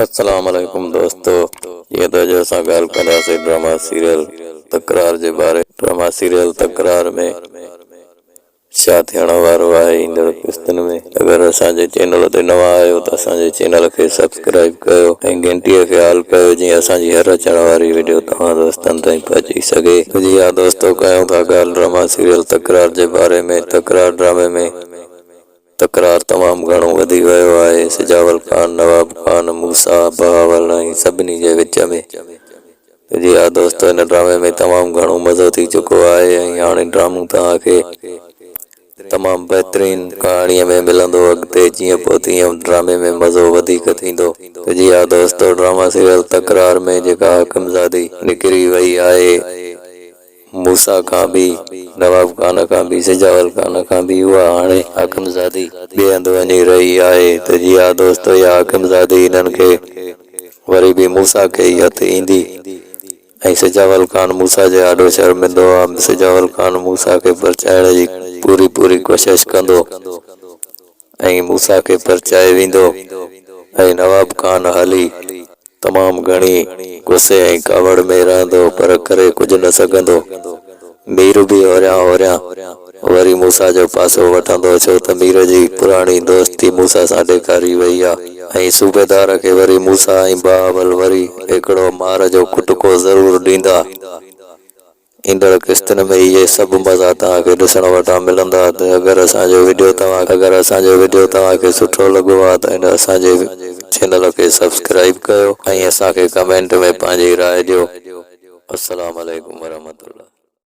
अस्सलाम वालेकुम दोस्तों, ये तो जो असां ॻाल्हि कंदासीं ड्रामा सीरियल तकरार जे बारे। ड्रामा सीरियल तकरार में छा थियण वारो आहे ईंदड़ क़िस्तनि में। अगर असांजे चैनल ते नवां आहियो त असांजे चैनल खे सब्सक्राइब कयो ऐं घंटीअ खे ऑल कयो, जीअं असांजी हर अचण वारी वीडियो तव्हां दोस्तनि ताईं पहुची सघे। जी हा दोस्तों, कयूं था ॻाल्हि ड्रामा सीरियल तकरार जे बारे में। तकरार ड्रामे में तकरार तमामु घणो वधी वियो आहे। सिजावल खान, नवाब खान, मूसा, बहावल ऐं सभिनी जे विच में। जी हा दोस्तों, हिन ड्रामे में तमामु घणो मज़ो थी चुको आहे ऐं हाणे ड्रामो तव्हांखे तमामु बहितरीन कहाणीअ में मिलंदो। अॻिते जीअं पोइ तीअं ड्रामे में मज़ो वधीक थींदो। जी हा दोस्तों, ड्रामा सीरियल तकरार में जेका हकमज़ादी निकिरी वई आहे, मूसा खां बि, नवाब खान खां बि, सिजावल खान खां बि, उहा हाणे हकमज़ादी ॿिए हंधि वञी रही आहे। त जी हा दोस्तों, इहा हकमज़ादी हिननि खे वरी बि मूसा खे ई हथ ईंदी ऐं सिजावल खान मूसा जे ॾाढो शर्मिंदो आहे। सिजावल खान मूसा खे परचाइण जी पूरी कोशिश कंदो ऐं मूसा खे परचाए वेंदो ऐं नवाब खान हाली तमामु घणी गुस्से ऐं कावड़ में रहंदो, पर करे कुझु न सघंदो। मीर बि होरियां वरी मूसा जो पासो वठंदो, छो त मीर जी पुराणी दोस्ती मूसा सां ॾेखारी वई आहे ऐं सूबेदार खे वरी मूसा ऐं बहावल वरी हिकिड़ो मार जो कुटको ज़रूरु ॾींदा। ईंदड़ क़िस्तनि में इहे सभु मज़ा तव्हांखे ॾिसण वटां मिलंदा। त अगरि असांजो वीडियो तव्हांखे सुठो लॻो आहे त हिन असांजे चैनल खे सब्सक्राइब कयो ऐं असांखे कमेंट में पंहिंजी राय ॾियो। अस्सलाम वालेकुम वरहमतुल्लाह।